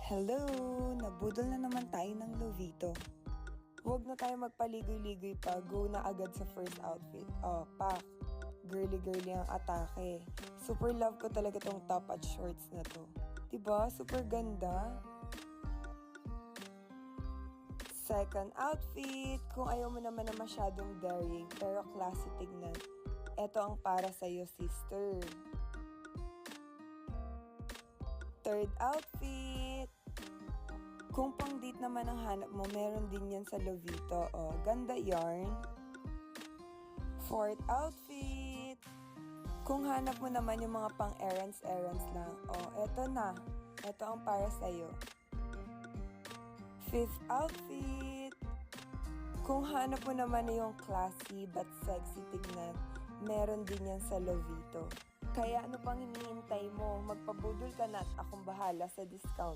Hello! Nabudol na naman tayo ng Lovito. Huwag na tayo magpaligoy-ligoy pa, go na agad sa first outfit. Oh, pak! Girly-girly ang atake. Super love ko talaga tong top at shorts na to. Diba? Super ganda. Second outfit, kung ayaw mo naman na masyadong daring pero classy tignan, eto ang para sa'yo, sister. Third outfit, kung pang date naman ang hanap mo, meron din yan sa Lovito. Oh, ganda yarn. Fourth outfit, kung hanap mo naman yung mga pang errands lang, oh, eto na. Eto ang para sa'yo. Fifth outfit, kung hanap mo naman yung classy but sexy tignan, meron din yan sa Lovito. Kaya ano pang hinihintay mo? Magpabudol ka na at akong bahala sa discount.